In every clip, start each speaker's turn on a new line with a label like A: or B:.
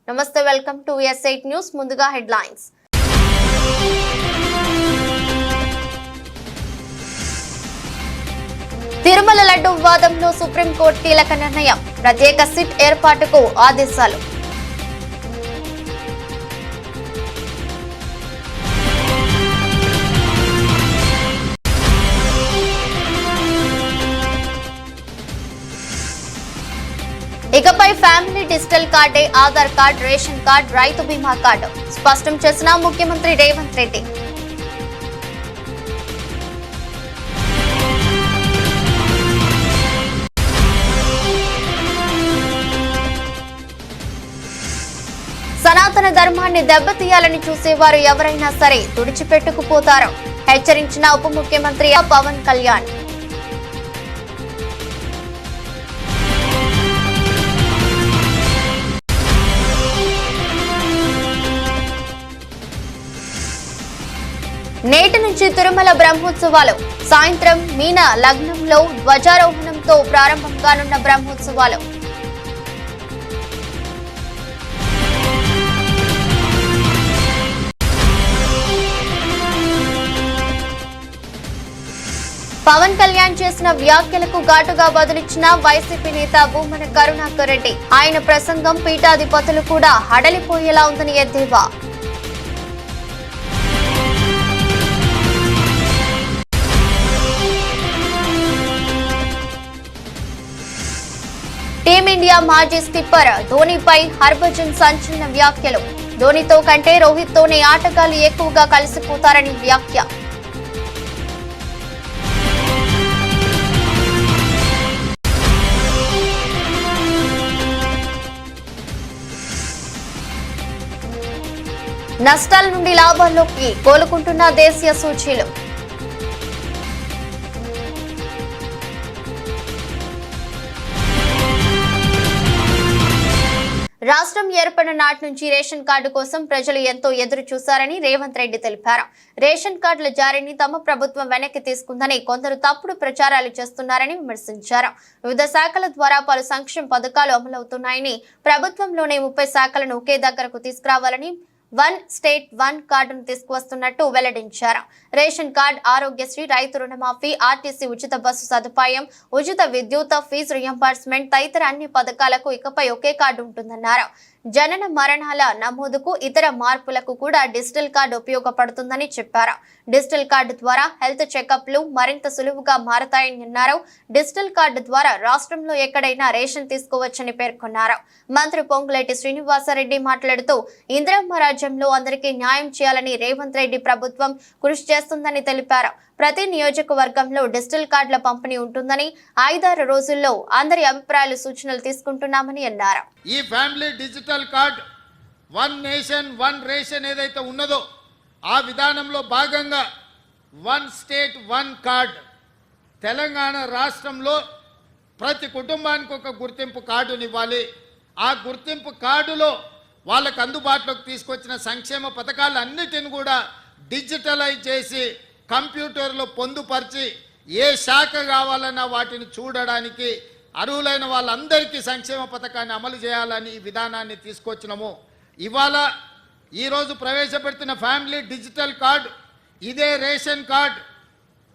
A: నమస్తే, welcome to S8 news. ముందుగా headlines. Tirumala laddu వివాదంలో సుప్రీంకోర్టు కీలక నిర్ణయం. ప్రత్యేక సిట్ ఏర్పాటుకు ఆదేశాలు. ఇకపై ఫ్యామిలీ డిజిటల్ కార్డే ఆధార్ కార్డ్, రేషన్ కార్డ్, రైతు బీమా కార్డు స్పష్టం చేసిన ముఖ్యమంత్రి రేవంత్ రెడ్డి. సనాతన ధర్మాన్ని దెబ్బతీయాలని చూసేవారు ఎవరైనా సరే తుడిచిపెట్టుకుపోతారు, హెచ్చరించిన ఉప ముఖ్యమంత్రి పవన్ కళ్యాణ్. నేటి నుంచి తిరుమల బ్రహ్మోత్సవాలు. సాయంత్రం మీన లగ్నంలో ధ్వజారోహణంతో ప్రారంభం కానున్న బ్రహ్మోత్సవాలు. పవన్ కళ్యాణ్ చేసిన వ్యాఖ్యలకు ఘాటుగా బదులిచ్చిన వైసీపీ నేత భూమన కరుణాకర్ రెడ్డి. ఆయన ప్రసంగం పీఠాధిపతులు కూడా హడలిపోయేలా ఉందని ఎద్దేవా. టీమిండియా మాజీ స్కిప్పర్ ధోనీపై హర్భజన్ సంచలన వ్యాఖ్యలు. ధోనీతో కంటే రోహిత్ తోనే ఆటగాళ్లు ఎక్కువగా కలిసిపోతారని వ్యాఖ్య. నష్టాల నుండి లాభాల్లోకి కోలుకుంటున్న దేశీయ సూచీలు. రాష్ట్రం ఏర్పడిన నాటి నుంచి రేషన్ కార్డు కోసం ప్రజలు ఎంతో ఎదురు చూశారని రేవంత్ రెడ్డి తెలిపారు. రేషన్ కార్డుల జారీని తమ ప్రభుత్వం వెనక్కి తీసుకుందని కొందరు తప్పుడు ప్రచారాలు చేస్తున్నారని విమర్శించారు. వివిధ శాఖల ద్వారా పలు సంక్షేమ పథకాలు అమలవుతున్నాయని, ప్రభుత్వంలోనే 30 శాఖలను ఒకే దగ్గరకు తీసుకురావాలని వన్ స్టేట్ వన్ కార్డును తీసుకువస్తున్నట్టు వెల్లడించారు. రేషన్ కార్డు, ఆరోగ్యశ్రీ, రైతు రుణమాఫీ, ఆర్టీసీ ఉచిత బస్సు సదుపాయం, ఉచిత విద్యుత్ ఫీజు రియంబర్స్మెంట్ తదితర అన్ని పథకాలకు ఇకపై ఒకే కార్డు ఉంటుందన్నారు. జనన మరణాల నమోదుకు, ఇతర మార్పులకు కూడా డిజిటల్ కార్డు ఉపయోగపడుతుందని చెప్పారు. డిజిటల్ కార్డు ద్వారా హెల్త్ చెకప్లు మరింత సులువుగా మారతాయని అన్నారు. డిజిటల్ కార్డు ద్వారా రాష్ట్రంలో ఎక్కడైనా రేషన్ తీసుకోవచ్చని పేర్కొన్నారు. మంత్రి పొంగులేటి శ్రీనివాసరెడ్డి మాట్లాడుతూ, ఇందిరమ్మ రాజ్యంలో అందరికీ న్యాయం చేయాలని రేవంత్ రెడ్డి ప్రభుత్వం కృషి చేస్తుందని తెలిపారు. ప్రతి నియోజకవర్గంలో డిజిటల్ కార్డుల పంపిణీ ఉంటుందని, 5-6 రోజుల్లో అందరి అభిప్రాయాలు, సూచనలు తీసుకుంటున్నామని అన్నారు.
B: ఈ family digital card, one nation one ration ఏదైతే ఉన్నదో ఆ విధానంలో భాగంగా one state one card, Telangana రాష్ట్రంలో ప్రతి కుటుంబానికి ఒక గుర్తింపు కార్డునివ్వాలి. ఆ గుర్తింపు కార్డులో వాళ్ళకు అందుబాటులోకి తీసుకొచ్చిన సంక్షేమ పథకాలన్నిటిని కూడా డిజిటలైజ్ చేసి కంప్యూటర్లో పొందుపరిచి ఏ శాఖ కావాలన్నా వాటిని చూడడానికి అర్హులైన వాళ్ళందరికీ సంక్షేమ పథకాన్ని అమలు చేయాలని ఈ విధానాన్ని తీసుకొచ్చినాము. ఇవాళ ఈరోజు ప్రవేశపెడుతున్న ఫ్యామిలీ డిజిటల్ కార్డు, ఇదే రేషన్ కార్డు,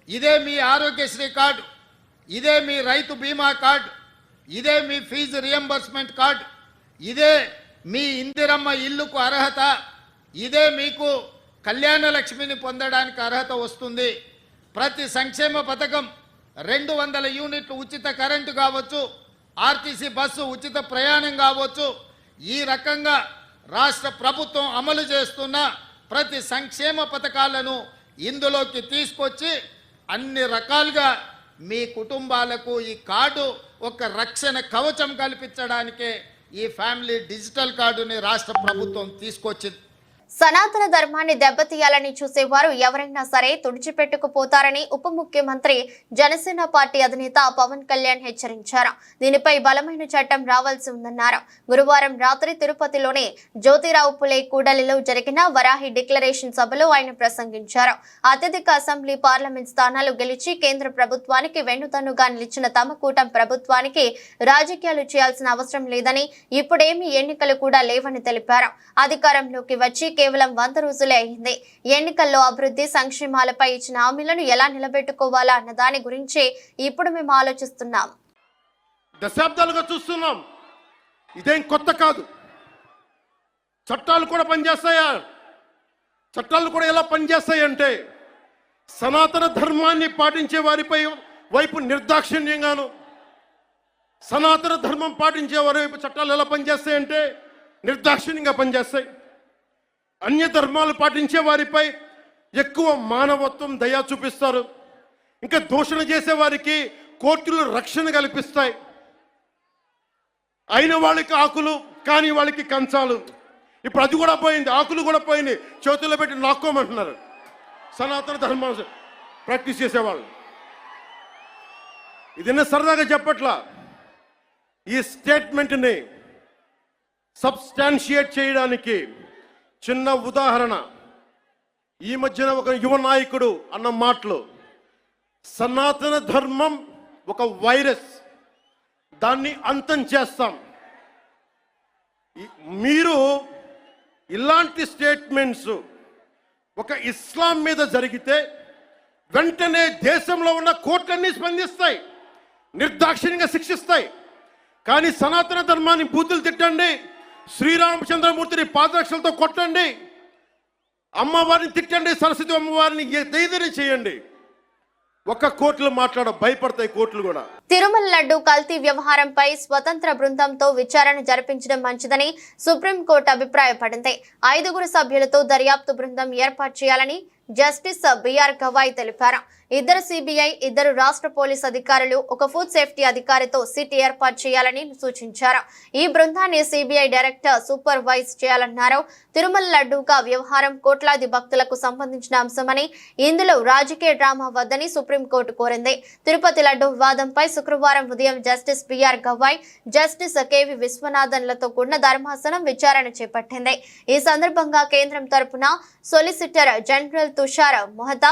B: ఇదే మీ ఆరోగ్యశ్రీ కార్డు, ఇదే మీ రైతు బీమా కార్డు, ఇదే మీ ఫీజు రియంబర్స్మెంట్ కార్డు, ఇదే మీ ఇందిరమ్మ ఇల్లుకు అర్హత, ఇదే మీకు కళ్యాణ లక్ష్మిని పొందడానికి అర్హత వస్తుంది. ప్రతి సంక్షేమ పథకం 200 యూనిట్లు ఉచిత కరెంటు కావచ్చు, ఆర్టీసీ బస్సు ఉచిత ప్రయాణం కావచ్చు, ఈ రకంగా రాష్ట్ర ప్రభుత్వం అమలు చేస్తున్న ప్రతి సంక్షేమ పథకాలను ఇందులోకి తీసుకొచ్చి అన్ని రకాలుగా మీ కుటుంబాలకు ఈ కార్డు ఒక రక్షణ కవచం కల్పించడానికే ఈ ఫ్యామిలీ డిజిటల్ కార్డుని రాష్ట్ర ప్రభుత్వం తీసుకొచ్చింది.
A: సనాతన ధర్మాన్ని దెబ్బతీయాలని చూసేవారు ఎవరైనా సరే తుడిచిపెట్టుకుపోతారని ఉప ముఖ్యమంత్రి జనసేన పార్టీ అధినేత పవన్ కళ్యాణ్ హెచ్చరించారు. దీనిపై బలమైన చట్టం రావాల్సి ఉందన్నారు. గురువారం రాత్రి తిరుపతిలోని జ్యోతిరావు పులే కూడలిలో జరిగిన వరాహి డిక్లరేషన్ సభలో ఆయన ప్రసంగించారు. అత్యధిక అసెంబ్లీ పార్లమెంట్ స్థానాలు గెలిచి కేంద్ర ప్రభుత్వానికి వెన్నుదన్నుగా నిలిచిన తమ కూటమి ప్రభుత్వానికి రాజకీయాలు చేయాల్సిన అవసరం లేదని, ఇప్పుడేమీ ఎన్నికలు కూడా లేవని తెలిపారు. అధికారంలోకి వచ్చి కేవలం 100 రోజులే అయింది. ఎన్నికల్లో అభివృద్ధి సంక్షేమాలపై ఇచ్చిన హామీలను ఎలా నిలబెట్టుకోవాలా అన్న దాని గురించి ఇప్పుడు మేము ఆలోచిస్తున్నాం.
C: దశాబ్దాలుగా చూస్తున్నాం. ఇదేం కొత్త కాదు. చట్టాలు కూడా పనిచేస్తాయా? చట్టాలు కూడా ఎలా పనిచేస్తాయంటే సనాతన ధర్మాన్ని పాటించే వారిపై వైపు నిర్దాక్షిణ్యంగాను, సనాతన ధర్మం పాటించే వారి వైపు చట్టాలు ఎలా పనిచేస్తాయంటే నిర్దాక్షిణ్యంగా పనిచేస్తాయి. అన్య ధర్మాలు పాటించే వారిపై ఎక్కువ మానవత్వం, దయ చూపిస్తారు. ఇంకా దూషణ చేసే వారికి కోర్టులు రక్షణ కల్పిస్తాయి. అయిన వాళ్ళకి ఆకులు, కాని వాళ్ళకి కంచాలు. ఇప్పుడు అది కూడా పోయింది, ఆకులు కూడా పోయింది. చేతుల్లో పెట్టి నాక్కోమంటున్నారు సనాతన ధర్మం ప్రాక్టీస్ చేసేవాళ్ళు. ఇది సరదాగా చెప్పట్లా. ఈ స్టేట్మెంట్ని సబ్స్టాన్షియేట్ చేయడానికి చిన్న ఉదాహరణ. ఈ మధ్యన ఒక యువ నాయకుడు అన్న మాటలు, సనాతన ధర్మం ఒక వైరస్, దాన్ని అంతం చేస్తాం. మీరు ఇలాంటి స్టేట్మెంట్స్ ఒక ఇస్లాం మీద జరిగితే వెంటనే దేశంలో ఉన్న కోర్టులన్నీ స్పందిస్తాయి, నిర్దాక్షిణ్యంగా శిక్షిస్తాయి. కానీ సనాతన ధర్మాన్ని బూతులు తిట్టండి, శ్రీరామచంద్రమూర్తిని పాదరక్షలతో కొట్టండి, అమ్మవారిని తిట్టండి, సరస్వతి అమ్మవారిని దైర్యం చేయండి, ఒక్క కోర్టులు భయపడతాయి కోర్టులు కూడా.
A: తిరుమల లడ్డు కల్తీ వ్యవహారంపై స్వతంత్ర బృందంతో విచారణ జరిపించడం మంచిదని సుప్రీంకోర్టు అభిప్రాయపడింది. 5 సభ్యులతో దర్యాప్తు బృందం ఏర్పాటు చేయాలని జస్టిస్ బిఆర్ గవాయ్ తెలిపారు. 2 సిబిఐ, 2 రాష్ట్ర పోలీస్ అధికారులు, 1 ఫుడ్ సేఫ్టీ అధికారితో సిట్ ఏర్పాటు చేయాలని సూచించారు. ఈ బృందాన్ని సిబిఐ డైరెక్టర్ సూపర్వైజ్ చేయాలన్నారు. తిరుమల లడ్డూగా వ్యవహారం కోట్లాది భక్తులకు సంబంధించిన అంశమని, ఇందులో రాజకీయ డ్రామా వద్దని సుప్రీంకోర్టు కోరింది. తిరుపతి లడ్డు వివాదంపై శుక్రవారం ఉదయం justice BR Gavai, justice KV విశ్వనాథన్లతో కూడిన ధర్మాసనం విచారణ చేపట్టింది. ఈ సందర్భంగా కేంద్రం తరపున సొలిసిటర్ జనరల్ తుషార్ మొహతా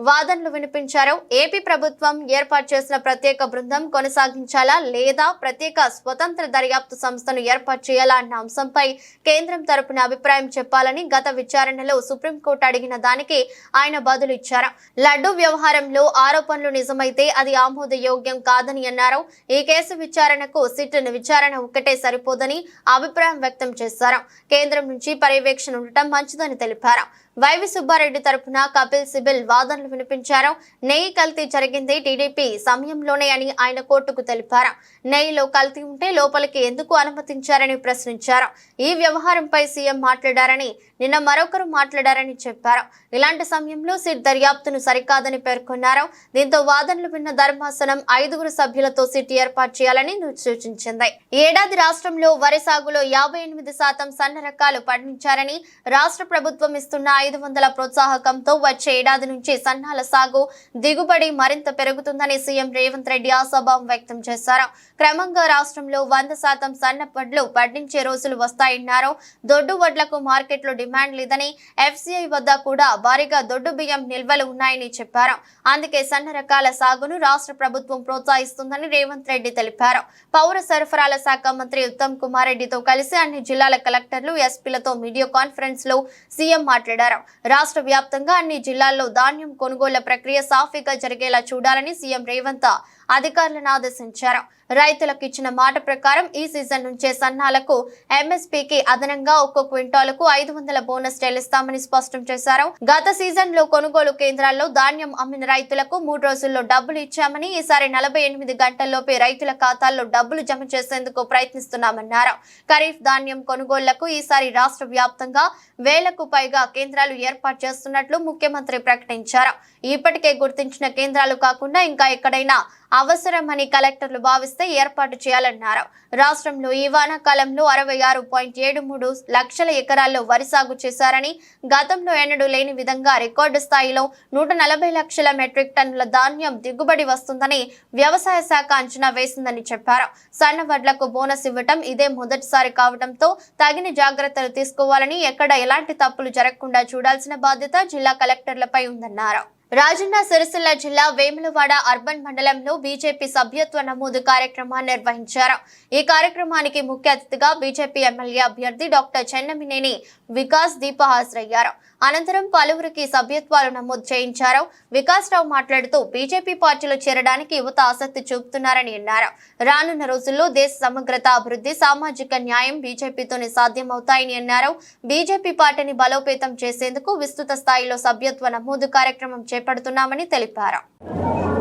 A: వాదనలు వినిపించారు. ఏపీ ప్రభుత్వం ఏర్పాటు చేసిన ప్రత్యేక బృందం కొనసాగించాలా లేదా ప్రత్యేక స్వతంత్ర దర్యాప్తు సంస్థను ఏర్పాటు చేయాలా అన్న అంశంపై కేంద్రం తరపున అభిప్రాయం చెప్పాలని గత విచారణలో సుప్రీంకోర్టు అడిగిన దానికి ఆయన బదులు ఇచ్చారు. లడ్డు వ్యవహారంలో ఆరోపణలు నిజమైతే అది ఆమోదయోగ్యం కాదని అన్నారు. ఈ కేసు విచారణకు సిట్ విచారణ ఒక్కటే సరిపోదని అభిప్రాయం వ్యక్తం చేశారు. కేంద్రం నుంచి పర్యవేక్షణ ఉండటం మంచిదని తెలిపారు. వైవి సుబ్బారెడ్డి తరపున కపిల్ సిబిల్ వాదనలు వినిపించారు. నెయ్యి కల్తీ జరిగింది టీడీపీ సమయంలోనే అని ఆయన కోర్టుకు తెలిపారు. నెయ్యిలో కల్తీ ఉంటే లోపలికి ఎందుకు అనుమతించారని ప్రశ్నించారు. ఈ వ్యవహారంపై సీఎం మాట్లాడారని, నిన్న మరొకరు మాట్లాడారని చెప్పారు. ఇలాంటి సమయంలో సిట్ దర్యాప్తును సరికాదని పేర్కొన్నారు. దీంతో వాదనలు విన్న ధర్మాసనం 5 సభ్యులతో సిట్ ఏర్పాటు చేయాలని సూచించింది. ఈ ఏడాది రాష్ట్రంలో వరి సాగులో 58% సన్న రకాలు పండించారని, రాష్ట్ర ప్రభుత్వం ఇస్తున్న 500 ప్రోత్సాహకంతో వచ్చే ఏడాది నుంచి సన్నాల సాగు దిగుబడి మరింత పెరుగుతుందని సీఎం రేవంత్ రెడ్డి ఆశాభావం వ్యక్తం చేశారు. క్రమంగా రాష్ట్రంలో 100% సన్న వడ్లు పండించే రోజులు వస్తాయన్నారు. దొడ్డు వడ్లకు మార్కెట్లో డిమాండ్ లేదని, ఎఫ్సిఐ వద్ద కూడా భారీగా దొడ్డు బియ్యం నిల్వలు ఉన్నాయని చెప్పారు. అందుకే సన్న రకాల సాగును రాష్ట్ర ప్రభుత్వం ప్రోత్సహిస్తుందని రేవంత్ రెడ్డి తెలిపారు. పౌర సరఫరాల శాఖ మంత్రి ఉత్తమ్ కుమార్ రెడ్డితో కలిసి అన్ని జిల్లాల కలెక్టర్లు, ఎస్పీలతో వీడియో కాన్ఫరెన్స్ లో సీఎం మాట్లాడారు. రాష్ట్ర వ్యాప్తంగా అన్ని జిల్లాల్లో ధాన్యం కొనుగోళ్ల ప్రక్రియ సాఫీగా జరిగేలా చూడాలని సీఎం రేవంత్ అధికారులను ఆదేశించారు. రైతులకు ఇచ్చిన మాట ప్రకారం ఈ సీజన్ నుంచే సన్నాలకు ఎంఎస్పీకి అదనంగా ఒక్కో క్వింటాలకు 500 బోనస్ చెల్లిస్తామని స్పష్టం చేశారు. గత సీజన్ లో కొనుగోలు కేంద్రాల్లో ధాన్యం అమ్మిన రైతులకు 3 రోజుల్లో డబ్బులు ఇచ్చామని, ఈసారి 48 గంటల్లోపే రైతుల ఖాతాల్లో డబ్బులు జమ చేసేందుకు ప్రయత్నిస్తున్నామన్నారు. ఖరీఫ్ ధాన్యం కొనుగోళ్లకు ఈసారి రాష్ట్ర వ్యాప్తంగా 1000కు పైగా కేంద్రాలు ఏర్పాటు చేస్తున్నట్లు ముఖ్యమంత్రి ప్రకటించారు. ఇప్పటికే గుర్తించిన కేంద్రాలు కాకుండా ఇంకా ఎక్కడైనా అవసరమని కలెక్టర్లు భావిస్తే ఏర్పాటు చేయాలన్నారు. రాష్ట్రంలో ఈ వానాకాలంలో 66.73 లక్షల ఎకరాల్లో వరి సాగు చేశారని, గతంలో ఎన్నడూ లేని విధంగా రికార్డు స్థాయిలో 140 లక్షల మెట్రిక్ టన్నుల ధాన్యం దిగుబడి వస్తుందని వ్యవసాయ శాఖ అంచనా వేసిందని చెప్పారు. సన్న వడ్లకు బోనస్ ఇవ్వటం ఇదే మొదటిసారి కావడంతో తగిన జాగ్రత్తలు తీసుకోవాలని, ఎక్కడ ఎలాంటి తప్పులు జరగకుండా చూడాల్సిన బాధ్యత జిల్లా కలెక్టర్లపై ఉందన్నారు. రాజన్న సిరిసిల్ల జిల్లా వేములవాడ అర్బన్ మండలంలో బీజేపీ సభ్యత్వ నమోదు కార్యక్రమాన్ని నిర్వహించారు. ఈ కార్యక్రమానికి ముఖ్య అతిథిగా బీజేపీ ఎమ్మెల్యే అభ్యర్థి డాక్టర్ చెన్నమినేని వికాస్ దీప హాజరయ్యారు. అనంతరం పలువురికి సభ్యత్వాలు నమోదు చేయించారు. వికాస్ రావు మాట్లాడుతూ బీజేపీ పార్టీలో చేరడానికి యువత ఆసక్తి చూపుతున్నారని అన్నారు. రానున్న రోజుల్లో దేశ సమగ్రత, అభివృద్ధి, సామాజిక న్యాయం బీజేపీతోనే సాధ్యమవుతాయని అన్నారు. బీజేపీ పార్టీని బలోపేతం చేసేందుకు విస్తృత స్థాయిలో సభ్యత్వ నమోదు కార్యక్రమం చేపడుతున్నామని తెలిపారు.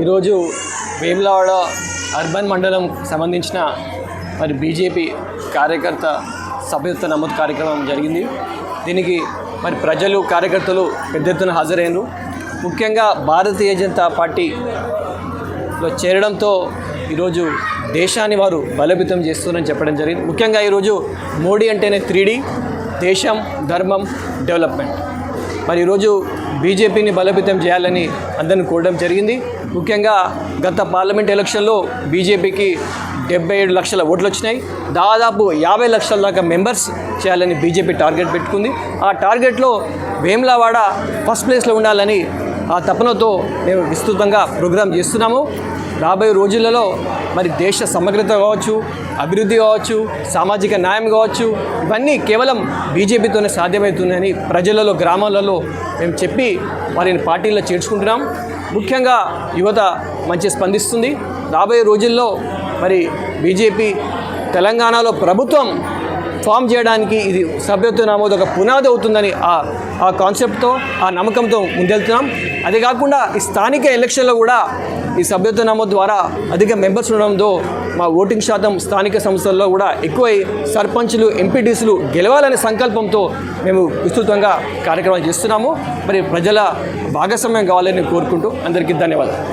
D: ఈరోజు వేములవాడ అర్బన్ మండలం సంబంధించిన బీజేపీ కార్యకర్త సభ్యత్వ నమోదు కార్యక్రమం జరిగింది. దీనికి ప్రజలు, కార్యకర్తలు పెద్ద ఎత్తున హాజరైనరు. ముఖ్యంగా భారతీయ జనతా పార్టీలో చేరడంతో ఈరోజు దేశాన్ని వారు బలోపేతం చేస్తున్నారని చెప్పడం జరిగింది. ముఖ్యంగా ఈరోజు మోడీ అంటేనే 3D, దేశం, ధర్మం, డెవలప్మెంట్. ఈరోజు బీజేపీని బలోపేతం చేయాలని అందరిని కోరడం జరిగింది. ముఖ్యంగా గత పార్లమెంట్ ఎలక్షన్లో బీజేపీకి 77 లక్షల ఓట్లు వచ్చినాయి. దాదాపు 50 లక్షల దాకా మెంబర్స్ చేయాలని బీజేపీ టార్గెట్ పెట్టుకుంది. ఆ టార్గెట్లో వేములవాడ ఫస్ట్ ప్లేస్లో ఉండాలని ఆ తపనతో మేము విస్తృతంగా ప్రోగ్రాం చేస్తున్నాము. రాబోయే రోజులలో దేశ సమగ్రత కావచ్చు, అభివృద్ధి కావచ్చు, సామాజిక న్యాయం కావచ్చు, ఇవన్నీ కేవలం బీజేపీతోనే సాధ్యమవుతుందని ప్రజలలో, గ్రామాలలో మేము చెప్పి వారిని పార్టీలో చేర్చుకుంటున్నాం. ముఖ్యంగా యువత మంచి స్పందిస్తుంది. రాబోయే రోజుల్లో బీజేపీ తెలంగాణలో ప్రభుత్వం ఫామ్ చేయడానికి ఇది సభ్యత్వ నమోదు ఒక పునాది అవుతుందని ఆ కాన్సెప్ట్తో, ఆ నమ్మకంతో ముందెళ్తున్నాం. అదే కాకుండా ఈ స్థానిక ఎలక్షన్లో కూడా ఈ సభ్యత్వ నమోదు ద్వారా అధిక మెంబర్స్ ఉండడంతో మా ఓటింగ్ శాతం స్థానిక సంస్థల్లో కూడా ఎక్కువై సర్పంచులు, ఎంపీటీసీలు గెలవాలనే సంకల్పంతో మేము విస్తృతంగా కార్యక్రమాలు చేస్తున్నాము. ప్రజల భాగస్వామ్యం కావాలని కోరుకుంటూ అందరికీ ధన్యవాదాలు.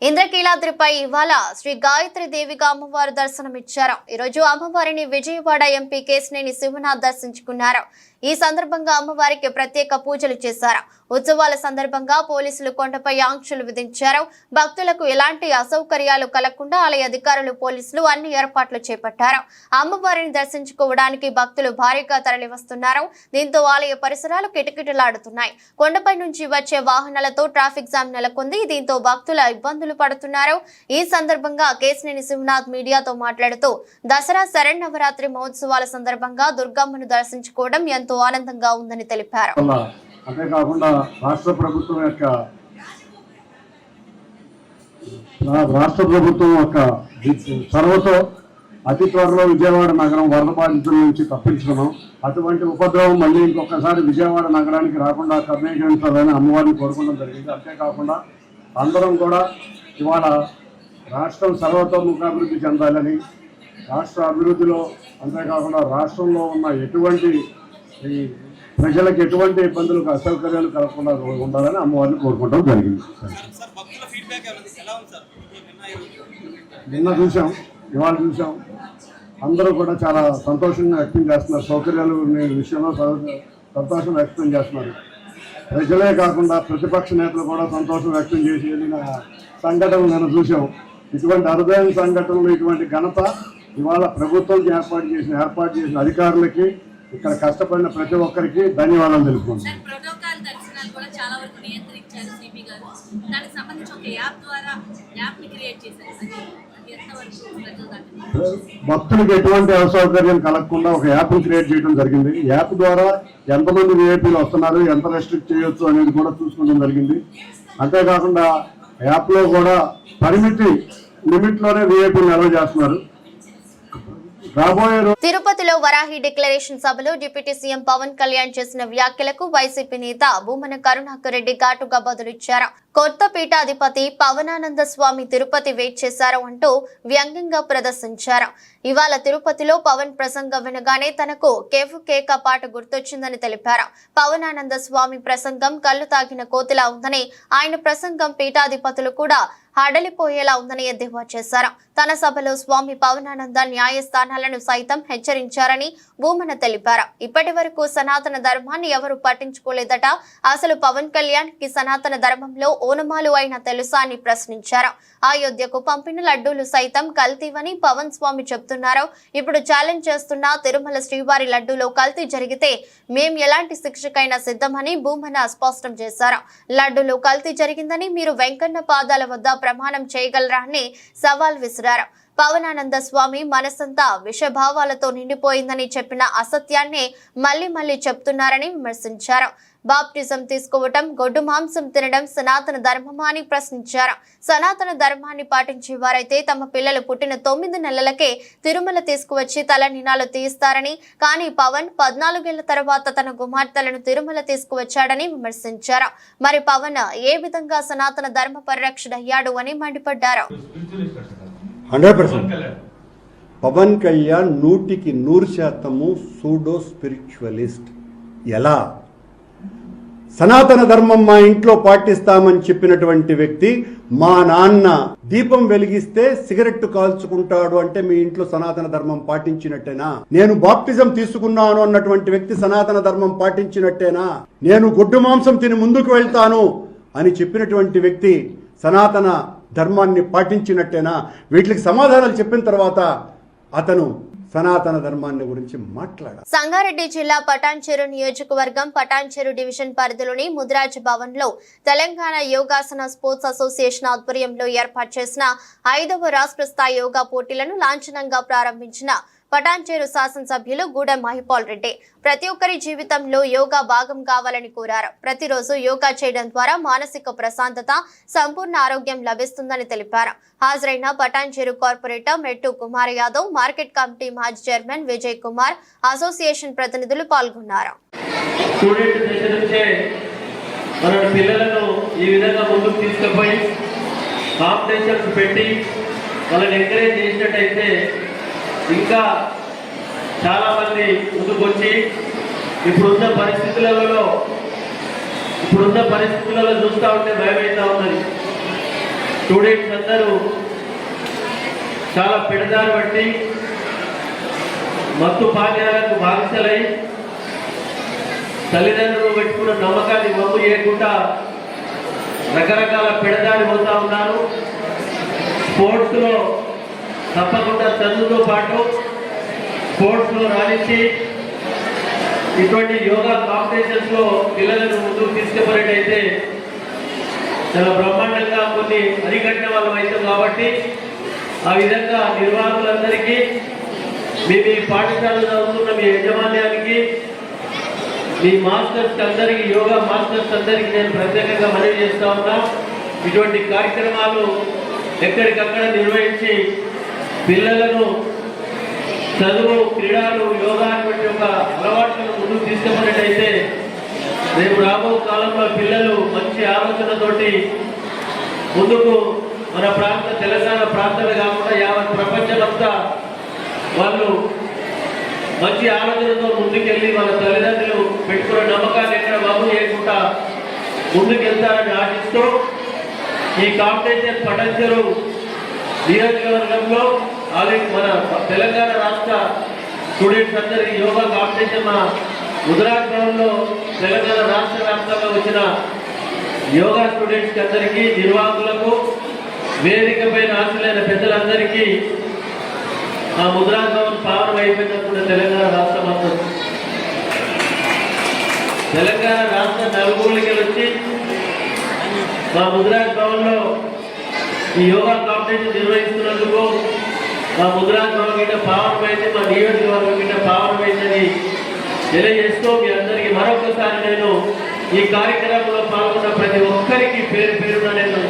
A: ఇంద్రకీలాద్రిపై ఇవాళ శ్రీ గాయత్రి దేవిగా అమ్మవారు దర్శనమిచ్చారు. ఈరోజు అమ్మవారిని విజయవాడ ఎంపీ కేశినేని శివనాథ్ దర్శించుకున్నారు. ఈ సందర్భంగా అమ్మవారికి ప్రత్యేక పూజలు చేశారు. ఉత్సవాల సందర్భంగా పోలీసులు కొండపై ఆంక్షలు విధించారు. భక్తులకు ఎలాంటి అసౌకర్యాలు కలగకుండా ఆలయ అధికారులు, పోలీసులు అన్ని ఏర్పాట్లు చేపట్టారు. అమ్మవారిని దర్శించుకోవడానికి భక్తులు భారీగా తరలివస్తున్నారు. దీంతో ఆలయ పరిసరాలు కిటకిటలాడుతున్నాయి. కొండపై నుంచి వచ్చే వాహనాలతో ట్రాఫిక్ జామ్ నెలకొంది. దీంతో భక్తుల ఇబ్బందులు పడుతున్నారు. ఈ సందర్భంగా కేశినేని శివనాథ్ మీడియాతో మాట్లాడుతూ దసరా శరన్నవరాత్రి మహోత్సవాల సందర్భంగా దుర్గమ్మను దర్శించుకోవడం ఎంతో ఆనందంగా ఉందని తెలిపారు.
E: అంతేకాకుండా రాష్ట్ర ప్రభుత్వం యొక్క చొరవతో అతి త్వరలో విజయవాడ నగరం వరద బాధితుల నుంచి తప్పించుకున్నాం. అటువంటి ఉపద్రవం మళ్ళీ ఇంకొకసారి విజయవాడ నగరానికి రాకుండా కర్ణీకరించాలని అమ్మవారిని కోరుకోవడం జరిగింది. అంతేకాకుండా అందరం కూడా ఇవాళ రాష్ట్రం సర్వతోముఖాభివృద్ధి చెందాలని, రాష్ట్ర అభివృద్ధిలో అంతేకాకుండా రాష్ట్రంలో ఉన్న ఎటువంటి ఈ ప్రజలకు ఎటువంటి ఇబ్బందులు, అసౌకర్యాలు కలగకుండా ఉండాలని అమ్మవారిని కోరుకోవడం జరిగింది. నిన్న చూసాం, ఇవాళ చూసాం, అందరూ కూడా చాలా సంతోషంగా వ్యక్తం చేస్తున్నారు. సౌకర్యాలు విషయంలో సంతోషం వ్యక్తం చేస్తున్నారు. ప్రజలే కాకుండా ప్రతిపక్ష నేతలు కూడా సంతోషం వ్యక్తం చేసి వెళ్ళిన సంఘటనలు నేను చూసాం. ఇటువంటి అరుదైన సంఘటనలు, ఇటువంటి ఘనత ఇవాళ ప్రభుత్వం ఏర్పాటు చేసిన అధికారులకి, ఇక్కడ కష్టపడిన ప్రతి ఒక్కరికి ధన్యవాదాలు తెలుపుకుంటున్నాను. భక్తులకు ఎటువంటి అసౌకర్యం కలగకుండా ఒక యాప్ క్రియేట్ చేయడం జరిగింది. యాప్ ద్వారా ఎంతమంది విఐపీలు వస్తున్నారు, ఎంత రెస్ట్రిక్ట్ చేయొచ్చు అనేది కూడా చూసుకోవడం జరిగింది. అంతేకాకుండా యాప్లో కూడా లిమిట్లోనే విఐపీలు అలౌ చేస్తున్నారు.
A: తిరుపతిలో వరాహి డిక్లరేషన్ సభలో డిప్యూటీ సీఎం పవన్ కళ్యాణ్ చేసిన వ్యాఖ్యలకు వైసీపీ నేత భూమన కరుణాకర్ రెడ్డి ఘాటుగా బదులిచ్చారు. కొత్త పీఠాధిపతి పవనానంద స్వామి తిరుపతి వెయిట్ చేశారు అంటూ వ్యంగ్యంగా ప్రదర్శించారు. ఇవాళ తిరుపతిలో పవన్ ప్రసంగం వినగానే తనకు కేఫ్ కేక పాట గుర్తొచ్చిందని తెలిపారు. పవనానంద స్వామి ప్రసంగం కళ్ళు తాగిన కోతిలా ఉందని, ఆయన ప్రసంగం పీఠాధిపతులు కూడా హడలిపోయేలా ఉందని ఎద్దేవా చేశారు. తన సభలో స్వామి పవనానంద న్యాయస్థానాలను సైతం హెచ్చరించారని భూమన తెలిపారు. ఇప్పటి వరకు సనాతన ధర్మాన్ని ఎవరు పట్టించుకోలేదట. అసలు పవన్ కళ్యాణ్ కి సనాతన ధర్మంలో ఓనమాలు అయినా తెలుసా అని ప్రశ్నించారు. అయోధ్యకు పంపిన లడ్డూలు సైతం కల్తీవని పవన్ స్వామి చెప్తున్నారు. ఇప్పుడు ఛాలెంజ్ చేస్తున్న తిరుమల శ్రీవారి లడ్డూలో కల్తీ జరిగితే మేం ఎలాంటి శిక్షకైనా సిద్ధమని భూమన స్పష్టం చేశారు. లడ్డూలో కల్తీ జరిగిందని మీరు వెంకన్న పాదాల వద్ద ప్రమాణం చేయగలరా అని సవాల్ విసిరారు. పవనానంద స్వామి మనసంతా విషభావాలతో నిండిపోయిందని చెప్పిన అసత్యాన్నే మళ్లీ చెప్తున్నారని విమర్శించారు. బాప్టిజం తీసుకోవటం, గొడ్డు మాంసం తినడం సనాతన ధర్మమా అని ప్రశ్నించారు. సనాతన ధర్మాన్ని పాటించే వారైతే తమ పిల్లలు పుట్టిన 9 నెలలకే తిరుమల తీసుకువచ్చి తలనీలాలు తీయిస్తారని, కానీ పవన్ 14 ఏళ్ల తర్వాత తన కుమార్తెలను తిరుమల తీసుకువచ్చాడని విమర్శించారు. మరి పవన్ ఏ విధంగా సనాతన ధర్మ పరిరక్షణ అయ్యాడు అని మండిపడ్డారు.
F: 100% పవన్ కళ్యాణ్ 100% సూడో స్పిరిచువలిస్ట్. ఎలా? సనాతన ధర్మం మా ఇంట్లో పాటిస్తామని చెప్పినటువంటి వ్యక్తి మా నాన్న దీపం వెలిగిస్తే సిగరెట్ కాల్చుకుంటాడు అంటే మీ ఇంట్లో సనాతన ధర్మం పాటించినట్టేనా? నేను బాప్టిజం తీసుకున్నాను అన్నటువంటి వ్యక్తి సనాతన ధర్మం పాటించినట్టేనా? నేను గొడ్డు మాంసం తిని ముందుకు వెళ్తాను అని చెప్పినటువంటి వ్యక్తి సనాతన ధర్మాన్ని పాటించినట్టేనా? వీటికి సమాధానాలు చెప్పిన తర్వాత అతను సనాతన ధర్మాన్ని గురించి మాట్లాడారు.
A: సంగారెడ్డి జిల్లా పటాన్చెరు నియోజకవర్గం పటాన్చెరు డివిజన్ పరిధిలోని ముదిరాజ్ భవన్ లో తెలంగాణ యోగాసన స్పోర్ట్స్ అసోసియేషన్ ఆధ్వర్యంలో ఏర్పాటు చేసిన 5వ రాష్ట్ర స్థాయి యోగా పోటీలను లాంఛనంగా ప్రారంభించిన పటాన్చెరు శాసనసభ్యులు గూడెం మహిపాల్ రెడ్డి ప్రతి ఒక్కరి జీవితంలో యోగా భాగం కావాలని కోరారు. ప్రతిరోజు యోగా చేయడం ద్వారా మానసిక ప్రశాంతత, సంపూర్ణ ఆరోగ్యం లభిస్తుందని తెలిపారు. హాజరైన పటాన్చెరు కార్పొరేటర్ మెట్టు కుమార్ యాదవ్, మార్కెట్ కమిటీ మాజీ చైర్మన్ విజయ్ కుమార్, అసోసియేషన్ ప్రతినిధులు పాల్గొన్నారు.
G: ఇంకా చాలా మంది ముందుకొచ్చి ఇప్పుడున్న పరిస్థితులలో చూస్తూ ఉంటే భయమైతా ఉన్నది. స్టూడెంట్స్ అందరూ చాలా పెడదారి బట్టి మత్తు పానీయాలకు బాధితులై తల్లిదండ్రులు పెట్టుకున్న నమ్మకాన్ని వమ్ము చేయకుండా రకరకాల పెడదారి పోతా ఉన్నారు. స్పోర్ట్స్లో తప్పకుండా చదువుతో పాటు స్పోర్ట్స్లో రాణించి ఇటువంటి యోగా కాంపిటీషన్స్లో పిల్లలను ముందుకు తీసుకుపోయినట్టయితే చాలా బ్రహ్మాండంగా కొన్ని అరికట్టిన వాళ్ళం అవుతాం. కాబట్టి ఆ విధంగా నిర్వాహకులందరికీ, మీ పాఠశాలలో చదువుతున్న మీ యాజమాన్యానికి, మీ మాస్టర్స్ అందరికీ, యోగా మాస్టర్స్ అందరికీ నేను ప్రత్యేకంగా మనవి చేస్తా ఉన్నా. ఇటువంటి కార్యక్రమాలు ఎక్కడికక్కడ నిర్వహించి పిల్లలను చదువు, క్రీడలు, యోగా అటువంటి ఒక అలవాట్లను ముందుకు తీసుకున్నట్టయితే రేపు రాబో కాలంలో పిల్లలు మంచి ఆలోచనతోటి ముందుకు మన తెలంగాణ ప్రాంతమే కాకుండా యావత్ ప్రపంచమంతా వాళ్ళు మంచి ఆలోచనతో ముందుకెళ్ళి వాళ్ళ తల్లిదండ్రులు పెట్టుకున్న నమ్మకాన్ని ఎక్కడ బాబు చేయకుండా ముందుకెళ్తారని ఆశిస్తూ ఈ కాంపిటీషన్ పటాన్చెరు నియోజకవర్గంలో ఆల్రెడీ మన తెలంగాణ రాష్ట్ర స్టూడెంట్స్ అందరికీ యోగా కాంపిటీషన్ మన ముదిరాజ్ భవన్లో తెలంగాణ రాష్ట్ర వ్యాప్తంగా వచ్చిన యోగా స్టూడెంట్స్కి అందరికీ, నిర్వాహకులకు, వేదిక పైన ఆశలైన పెద్దలందరికీ ఆ ముదిరాజ్ భవన్ పావనం అయిపోయినప్పుడు తెలంగాణ రాష్ట్రం అంతా తెలంగాణ రాష్ట్ర నలుగురికి వచ్చి మా ముదిరాజ్ భవన్లో ఈ యోగా కాంపిటీషన్ నిర్వహిస్తున్నందుకు మా ముదిరాజ్ భవన్ గిట్ట పావనమైంది, మా నియోజకవర్గం గిట్ట పావనమైందని తెలియజేస్తూ మీ అందరికీ మరొకసారి నేను ఈ కార్యక్రమంలో పాల్గొన్న ప్రతి ఒక్కరికి పేరున నేను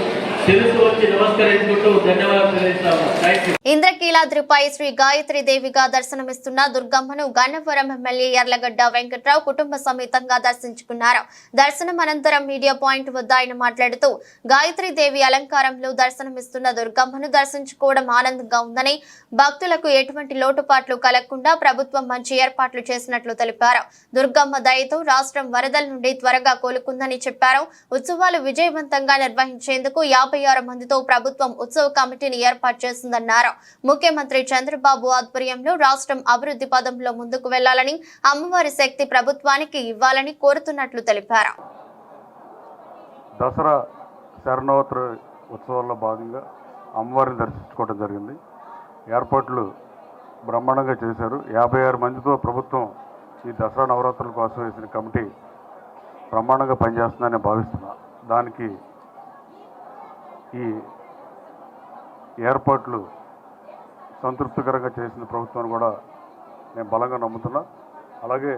G: శిరస్సు వచ్చి నమస్కరించుకుంటూ ధన్యవాదాలు తెలియజేస్తాము. Thank you.
A: ఇంద్రకీలాద్రిపై శ్రీ గాయత్రి దేవిగా దర్శనమిస్తున్న దుర్గమ్మను గన్నవరం ఎమ్మెల్యే యార్లగడ్డ వెంకట్రావు కుటుంబ సమేతంగా దర్శించుకున్నారు. దర్శనం అనంతరం మీడియా పాయింట్ వద్ద ఆయన మాట్లాడుతూ గాయత్రి దేవి అలంకారంలో దర్శనమిస్తున్న దుర్గమ్మను దర్శించుకోవడం ఆనందంగా ఉందని, భక్తులకు ఎటువంటి లోటుపాట్లు కలగకుండా ప్రభుత్వం మంచి ఏర్పాట్లు చేసినట్లు తెలిపారు. దుర్గమ్మ దయతో రాష్ట్రం వరదల నుండి త్వరగా కోలుకుందని చెప్పారు. ఉత్సవాలు విజయవంతంగా నిర్వహించేందుకు 56 మందితో ప్రభుత్వం ఉత్సవ కమిటీని ఏర్పాటు చేసిందన్నారు. ముఖ్యమంత్రి చంద్రబాబు ఆధ్వర్యంలో రాష్ట్రం అభివృద్ధి పదంలో ముందుకు వెళ్లాలని, అమ్మవారి శక్తి ప్రభుత్వానికి ఇవ్వాలని కోరుతున్నట్లు తెలిపారు.
E: దసరా శరణవరాత్రి ఉత్సవాల్లో భాగంగా అమ్మవారిని దర్శించుకోవడం జరిగింది. ఏర్పాట్లు బ్రహ్మాండంగా చేశారు. 56 మందితో ప్రభుత్వం ఈ దసరా నవరాత్రుల కోసం వేసిన కమిటీ బ్రహ్మాండంగా పనిచేస్తుందని భావిస్తున్నా. దానికి ఈ ఏర్పాట్లు సంతృప్తికరంగా చేసిన ప్రభుత్వాన్ని కూడా నేను బలంగా నమ్ముతున్నా. అలాగే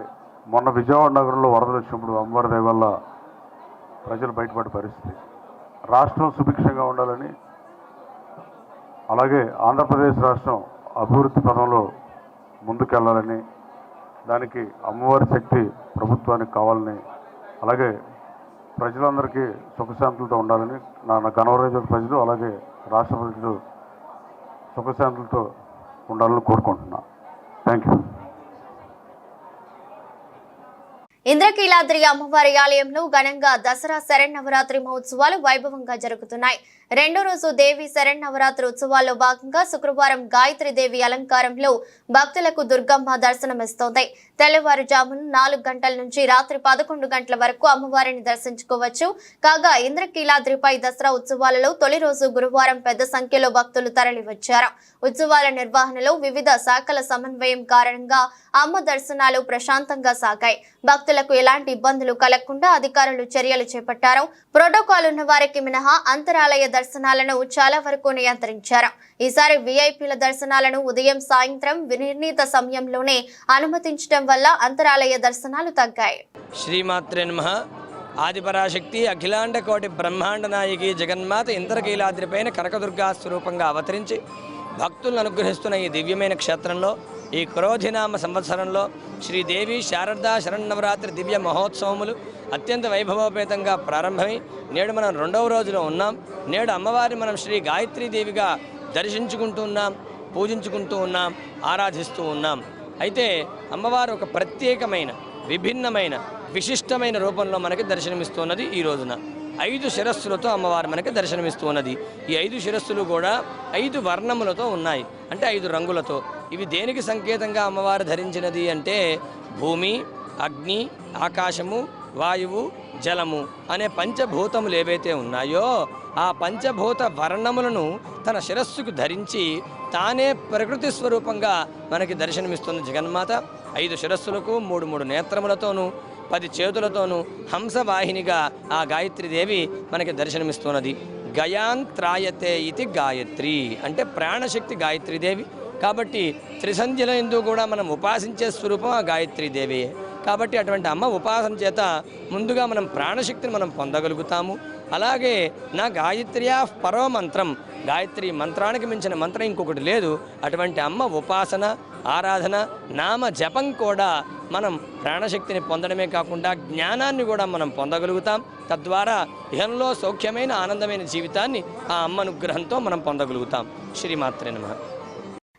E: మొన్న విజయవాడ నగరంలో వరదలు వచ్చినప్పుడు అమ్మవారి దయ వల్ల ప్రజలు బయటపడే పరిస్థితి, రాష్ట్రం సుభిక్షంగా ఉండాలని, అలాగే ఆంధ్రప్రదేశ్ రాష్ట్రం అభివృద్ధి పదంలో ముందుకెళ్లాలని, దానికి అమ్మవారి శక్తి ప్రభుత్వానికి కావాలని, అలాగే ప్రజలందరికీ సుఖశాంతులతో ఉండాలని నా గన్నవరం ప్రజలు అలాగే రాష్ట్ర ప్రజలు సుఖశాంతులతో ఉండాలని కోరుకుంటున్నాను. Thank you.
A: ఇంద్రకీలాద్రి అమ్మవారి ఆలయంలో ఘనంగా దసరా శరన్నవరాత్రి మహోత్సవాలు వైభవంగా జరుగుతున్నాయి. రెండో రోజు దేవి శరన్నవరాత్రి ఉత్సవాల్లో భాగంగా శుక్రవారం గాయత్రి దేవి అలంకారంలో భక్తులకు దుర్గమ్మ దర్శనమిస్తోంది. తెల్లవారుజామున 4 గంటల నుంచి రాత్రి 11 గంటల వరకు అమ్మవారిని దర్శించుకోవచ్చు. కాగా ఇంద్రకీలాద్రిపై దసరా ఉత్సవాలలో తొలి రోజు గురువారం పెద్ద సంఖ్యలో భక్తులు తరలివచ్చారు. ఉత్సవాల నిర్వహణలో వివిధ శాఖల సమన్వయం కారణంగా అమ్మ దర్శనాలు ప్రశాంతంగా సాగాయి. భక్తులకు ఎలాంటి ఇబ్బందులు కలగకుండా అధికారులు చర్యలు చేపట్టారు. ప్రోటోకాల్ ఉన్న వారికి మినహా అంతరాలయ దర్శనాలను చాలా వరకు నియంత్రించారు. ఈసారి వీఐపీల దర్శనాలను ఉదయం సాయంత్రం నిర్ణీత సమయంలోనే అనుమతించడం వల్ల అంతరాలయ దర్శనాలు తగ్గాయి.
H: శ్రీమాత్రే నమః. ఆదిపరాశక్తి అఖిలాండ కోటి బ్రహ్మాండ నాయకి జగన్మాత ఇంద్రకీలాద్రిపైన కనకదుర్గా స్వరూపంగా అవతరించి భక్తులను అనుగ్రహిస్తున్న ఈ దివ్యమైన క్షేత్రంలో ఈ క్రోధినామ సంవత్సరంలో శ్రీదేవి శారదా శరన్నవరాత్రి దివ్య మహోత్సవములు అత్యంత వైభవోపేతంగా ప్రారంభమై నేడు మనం 2వ రోజులో ఉన్నాం. నేడు అమ్మవారిని మనం శ్రీ గాయత్రీదేవిగా దర్శించుకుంటూ ఉన్నాం, పూజించుకుంటూ ఉన్నాం, ఆరాధిస్తూ ఉన్నాం. అయితే అమ్మవారు ఒక ప్రత్యేకమైన విభిన్నమైన విశిష్టమైన రూపంలో మనకి దర్శనమిస్తున్నది. ఈ రోజున 5 శిరస్సులతో అమ్మవారు మనకి దర్శనమిస్తూ ఉన్నది. ఈ 5 శిరస్సులు కూడా 5 వర్ణములతో ఉన్నాయి, అంటే 5 రంగులతో. ఇవి దేనికి సంకేతంగా అమ్మవారు ధరించినది అంటే భూమి, అగ్ని, ఆకాశము, వాయువు, జలము అనే పంచభూతములు ఏవైతే ఉన్నాయో ఆ పంచభూత వర్ణములను తన శిరస్సుకు ధరించి తానే ప్రకృతి స్వరూపంగా మనకి దర్శనమిస్తున్న జగన్మాత 5 శిరస్సులకు 3 నేత్రములతోనూ 10 చేతులతోనూ హంసవాహినిగా ఆ గాయత్రీదేవి మనకి దర్శనమిస్తున్నది. గయాంత్రాయతే ఇది గాయత్రి అంటే ప్రాణశక్తి గాయత్రీదేవి. కాబట్టి త్రిసంధ్యల యందు కూడా మనం ఉపాసించే స్వరూపం ఆ గాయత్రీదేవి. కాబట్టి అటువంటి అమ్మ ఉపాసన చేత ముందుగా మనం ప్రాణశక్తిని మనం పొందగలుగుతాము. అలాగే నా గాయత్ర్యా పరో మంత్రం, గాయత్రి మంత్రానికి మించిన మంత్రం ఇంకొకటి లేదు. అటువంటి అమ్మ ఉపాసన, ఆరాధన, నామ జపం కూడా మనం ప్రాణశక్తిని పొందడమే కాకుండా జ్ఞానాన్ని కూడా మనం పొందగలుగుతాం. తద్వారా ఇహంలో సౌఖ్యమైన ఆనందమైన జీవితాన్ని ఆ అమ్మ అనుగ్రహంతో మనం పొందగలుగుతాం. శ్రీమాత్రే నమః.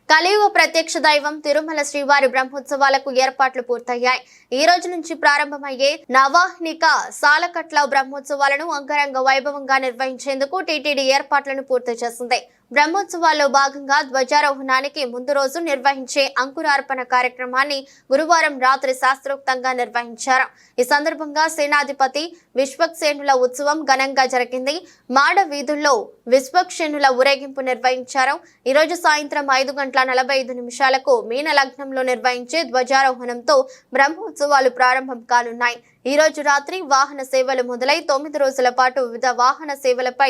A: కలియుగ ప్రత్యక్ష దైవం తిరుమల శ్రీవారి బ్రహ్మోత్సవాలకు ఏర్పాట్లు పూర్తయ్యాయి. ఈ రోజు నుంచి ప్రారంభమయ్యే నవాహ్నిక సాలకట్ల బ్రహ్మోత్సవాలను అంగరంగ వైభవంగా నిర్వహించేందుకు టీటీడీ ఏర్పాట్లను పూర్తి చేసింది. బ్రహ్మోత్సవాల్లో భాగంగా ధ్వజారోహణానికి ముందు రోజు నిర్వహించే అంకురార్పణ కార్యక్రమాన్ని గురువారం రాత్రి శాస్త్రోక్తంగా నిర్వహించారు. ఈ సందర్భంగా సేనాధిపతి విశ్వక్సేనుల ఉత్సవం ఘనంగా జరిగింది. మాడ వీధుల్లో విశ్వక్సేనుల ఊరేగింపు నిర్వహించారు. ఈ రోజు సాయంత్రం 5:45 మీన లగ్నంలో నిర్వహించే ధ్వజారోహణంతో బ్రహ్మోత్సవాలు ప్రారంభం కానున్నాయి. ఈ రోజు రాత్రి వాహన సేవలు మొదలై 9 రోజుల పాటు వివిధ వాహన సేవలపై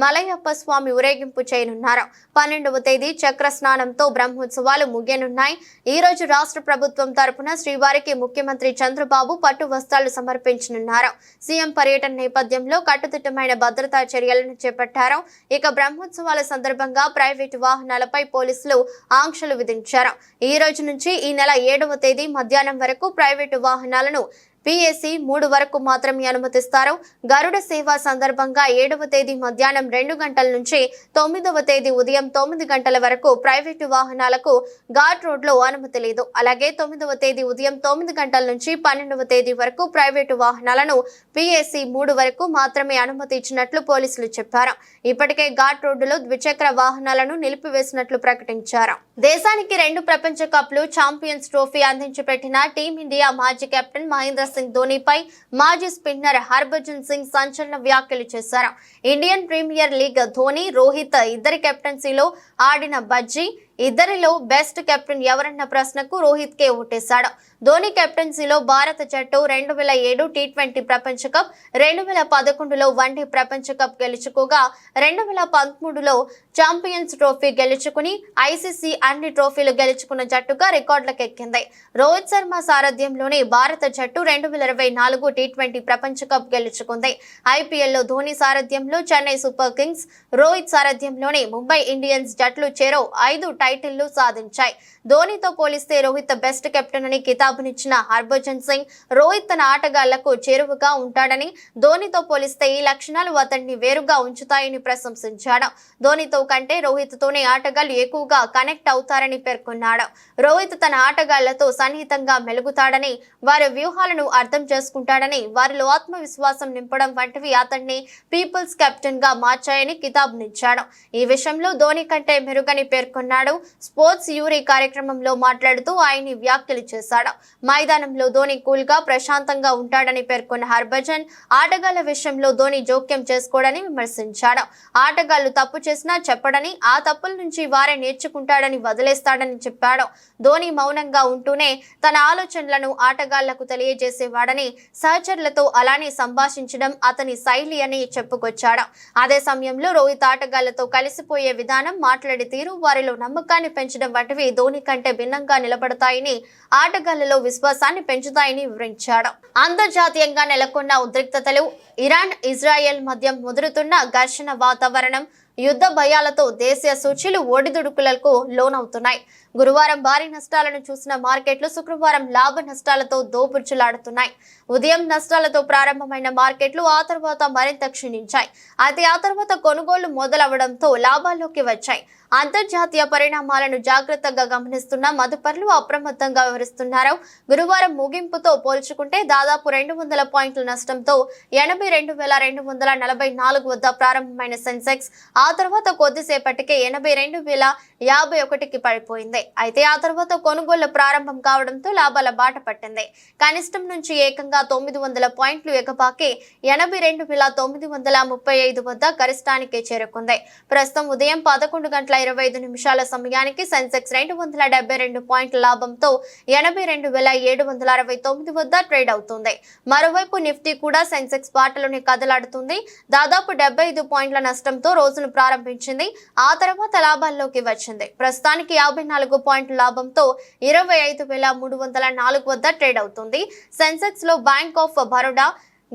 A: మలయప్ప స్వామి ఊరేగింపు చేయనున్నారు. 12వ తేదీ చక్ర స్నానంతో బ్రహ్మోత్సవాలు ముగియనున్నాయి. ఈ రోజు రాష్ట్ర ప్రభుత్వం తరపున శ్రీవారికి ముఖ్యమంత్రి చంద్రబాబు పట్టు వస్త్రాలు సమర్పించనున్నారు. సీఎం పర్యటన నేపథ్యంలో కట్టుదిట్టమైన భద్రతా చర్యలను చేపట్టారు. ఇక బ్రహ్మోత్సవాల సందర్భంగా ప్రైవేటు వాహనాలపై పోలీసులు ఆంక్షలు విధించారు. ఈ రోజు నుంచి ఈ నెల 7వ తేదీ మధ్యాహ్నం వరకు ప్రైవేటు వాహనాలను PSC 3 వరకు మాత్రమే అనుమతిస్తారు. గరుడ సేవ సందర్భంగా 7వ తేదీ మధ్యాహ్నం 2 గంటల నుంచి 9వ తేదీ ఉదయం 9 గంటల వరకు ప్రైవేటు వాహనాలకు ఘాట్ రోడ్లో అనుమతి లేదు. అలాగే 9వ తేదీ ఉదయం 9 గంటల నుంచి 12వ తేదీ వరకు ప్రైవేటు వాహనాలను PSC 3 వరకు మాత్రమే అనుమతి ఇచ్చినట్లు పోలీసులు చెప్పారు. ఇప్పటికే ఘాట్ రోడ్డులో ద్విచక్ర వాహనాలను నిలిపివేసినట్లు ప్రకటించారు. దేశానికి 2 ప్రపంచ కప్లు ఛాంపియన్స్ ట్రోఫీ అందించి పెట్టిన టీమిండియా మాజీ కెప్టెన్ మహేంద్ర సింగ్ ధోనీపై మాజీ స్పిన్నర్ హర్భజన్ సింగ్ సంచలన వ్యాఖ్యలు చేశారు. Indian Premier League Dhoni, Rohit ఇద్దరి కెప్టెన్సీలో ఆడిన బజ్జీ ఇద్దరిలో బెస్ట్ కెప్టెన్ ఎవరన్న ప్రశ్నకు రోహిత్ కే ఓటేశాడు. ధోని కెప్టెన్సీలో భారత జట్టు 2007 T20 ప్రపంచ కప్, 2011లో వన్డే ప్రపంచ కప్ గెలుచుకోగా 2013లో ఛాంపియన్స్ ట్రోఫీ గెలుచుకుని ICC అన్ని ట్రోఫీలు గెలుచుకున్న జట్టుగా రికార్డులకెక్కింది. రోహిత్ శర్మ సారథ్యంలోని భారత జట్టు 2024 T20 ప్రపంచ కప్ గెలుచుకుంది. IPLలో ధోని సారథ్యంలో చెన్నై సూపర్ కింగ్స్, రోహిత్ సారథ్యంలోని ముంబై ఇండియన్స్ జట్లు చెరో 5 టైటిళ్లు సాధించాయి. ధోనితో పోలిస్తే రోహిత్ బెస్ట్ కెప్టెన్ అని కితాబునిచ్చిన హర్భజన్ సింగ్ రోహిత్ తన ఆటగాళ్లకు చేరువగా ఉంటాడని, ధోనితో పోలిస్తే ఈ లక్షణాలు అతన్ని వేరుగా ఉంచుతాయని ప్రశంసించాడు. ధోనితో కంటే రోహిత్ తోనే ఆటగాళ్లు ఎక్కువగా కనెక్ట్ అవుతారని పేర్కొన్నాడు. రోహిత్ తన ఆటగాళ్లతో సన్నిహితంగా మెలుగుతాడని, వారి వ్యూహాలను అర్థం చేసుకుంటాడని, వారిలో ఆత్మవిశ్వాసం నింపడం వంటివి అతన్ని పీపుల్స్ కెప్టెన్ గా మార్చాయని కితాబునిచ్చాడు. ఈ విషయంలో ధోని కంటే మెరుగని పేర్కొన్నాడు. స్పోర్ట్స్ యూరీ కార్యక్రమంలో మాట్లాడుతూ ఆయన వ్యాఖ్యలు చేశాడు. మైదానంలో ధోని కూల్ గా ప్రశాంతంగా ఉంటాడని పేర్కొన్న హర్భజన్ ఆటగాళ్ల విషయంలో ధోని జోక్యం చేసుకోవడని విమర్శించాడు. ఆటగాళ్లు తప్పు చేసినా చెప్పడని, ఆ తప్పుల నుంచి వారే నేర్చుకుంటాడని వదిలేస్తాడని చెప్పాడు. ధోని మౌనంగా ఉంటూనే తన ఆలోచనలను ఆటగాళ్లకు తెలియజేసేవాడని, సహచరులతో అలానే సంభాషించడం అతని శైలి అని చెప్పుకొచ్చాడు. అదే సమయంలో రోహిత్ ఆటగాళ్లతో కలిసిపోయే విధానం, మాట్లాడే తీరు వారిలో నమ్మకాన్ని పెంచడం వంటివి ధోని కంటే భిన్నంగా నిలబడతాయని, ఆటగాళ్లలో విశ్వాసాన్ని పెంచుతాయని వివరించాడు. అంతర్జాతీయంగా నెలకొన్న ఉద్రిక్తతలు, ఇరాన్ ఇజ్రాయెల్ మధ్య ముదురుతున్న ఘర్షణ వాతావరణం, యుద్ధ భయాలతో దేశీయ సూచీలు ఒడిదుడుకులకు లోనవుతున్నాయి. గురువారం భారీ నష్టాలను చూసిన మార్కెట్లు శుక్రవారం లాభ నష్టాలతో దోబుర్చులాడుతున్నాయి. ఉదయం నష్టాలతో ప్రారంభమైన మార్కెట్లు ఆ తర్వాత మరింత క్షీణించాయి. అయితే ఆ తర్వాత కొనుగోళ్లు మొదలవడంతో లాభాల్లోకి వచ్చాయి. అంతర్జాతీయ పరిణామాలను జాగ్రత్తగా గమనిస్తున్న మదుపర్లు అప్రమత్తంగా వ్యవహరిస్తున్నారు. గురువారం ముగింపుతో పోల్చుకుంటే దాదాపు 200 పాయింట్ల నష్టంతో 82,244 వద్ద ప్రారంభమైన సెన్సెక్స్ ఆ తర్వాత కొద్దిసేపటికే 82,051కి పడిపోయింది. అయితే ఆ తర్వాత కొనుగోళ్లు ప్రారంభం కావడంతో లాభాల బాట పట్టింది. కనిష్టం నుంచి ఏకంగా 900 పాయింట్లు ఎగబాకి 82,935 వద్ద గరిష్టానికి చేరుకుంది. ప్రస్తుతం ఉదయం 11:25 సమయానికి సెన్సెక్స్ 272 పాయింట్ల లాభంతో 82,769 వద్ద ట్రేడ్ అవుతుంది. మరోవైపు నిఫ్టీ కూడా సెన్సెక్స్ బాటలోనే కదలాడుతుంది. దాదాపు 75 పాయింట్ల నష్టంతో రోజును ప్రారంభించింది. ఆ తర్వాత లాభాల్లోకి వచ్చింది. ప్రస్తుతానికి 54 పాయింట్ల లాభంతో 25,304 వద్ద ట్రేడ్ అవుతుంది. సెన్సెక్స్ లో bank of Baroda,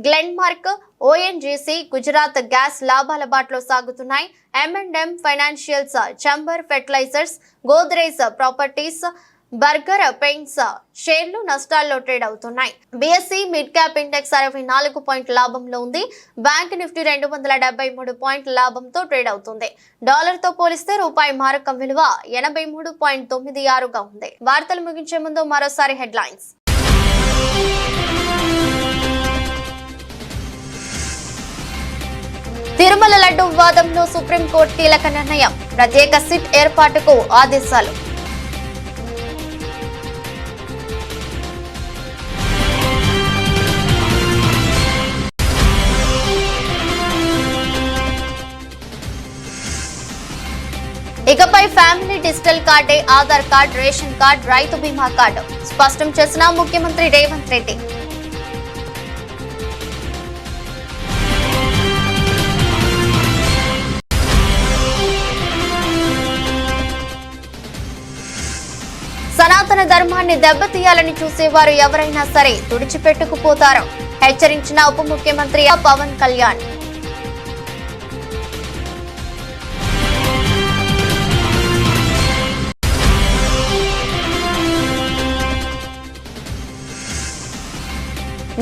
A: Glenmark, ONGC, Gujarat gas లాభాల బాటలో సాగుతున్నాయి. M&M financials, Chambal fertilisers, Godrej properties, Berger paints షేర్లు నష్టాల్లో ట్రేడ్ అవుతున్నాయి. BSE మిడ్ క్యాప్ ఇండెక్స్ 64 పాయింట్ల లాభంలో ఉంది. బ్యాంక్ నిఫ్టీ 273 పాయింట్ల లాభంతో ట్రేడ్ అవుతుంది. డాలర్తో పోలిస్తే రూపాయి మారకం విలువ 83.96గా ఉంది. వార్తలు ముగించే ముందు మరోసారి హెడ్లైన్స్. తిరుమల లడ్డు వివాదంలో సుప్రీంకోర్టు కీలక నిర్ణయం, ప్రత్యేక సిట్ ఏర్పాటుకు ఆదేశాలు. ఇకపై ఫ్యామిలీ డిజిటల్ కార్డే ఆధార్ కార్డ్, రేషన్ కార్డ్, రైతు బీమా కార్డు స్పష్టం చేసిన ముఖ్యమంత్రి రేవంత్ రెడ్డి. సనాతన ధర్మాన్ని దెబ్బతీయాలని చూసేవారు ఎవరైనా సరే తుడిచిపెట్టుకుపోతారు హెచ్చరించిన ఉప ముఖ్యమంత్రి పవన్ కళ్యాణ్.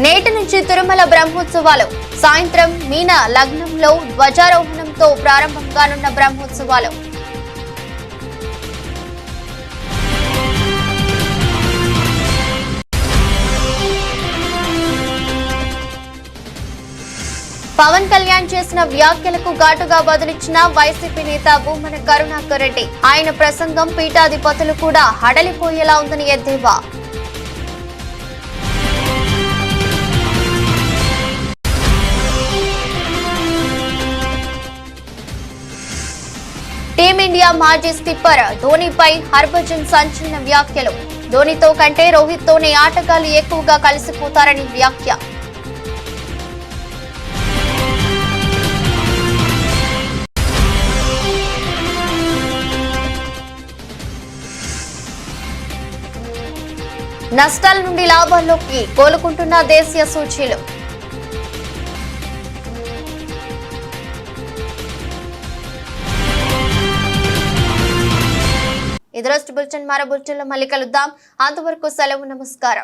A: నేటి నుంచి తిరుమల బ్రహ్మోత్సవాలు. సాయంత్రం మీన లగ్నంలో ధ్వజారోహణంతో ప్రారంభం కానున్న బ్రహ్మోత్సవాలు. పవన్ కళ్యాణ్ చేసిన వ్యాఖ్యలకు ఘాటుగా బదులిచ్చిన వైసీపీ నేత భూమన కరుణాకర్ రెడ్డి. ఆయన ప్రసంగం పీఠాధిపతులు కూడా హడలిపోయేలా ఉందని ఎద్దేవా. టీమిండియా మాజీ స్కిప్పర్ ధోనీపై హర్భజన్ సంచలన వ్యాఖ్యలు. ధోనీతో కంటే రోహిత్ తోనే ఆటగాళ్లు ఎక్కువగా కలిసిపోతారని వ్యాఖ్య. నష్టాల నుండి లాభాల్లోకి కోలుకుంటున్న దేశీయ సూచీలు. ఇది రోజు బులెటిన్. మరో బులెటిన్లో మళ్ళీ కలుద్దాం. అంతవరకు సెలవు. నమస్కారం.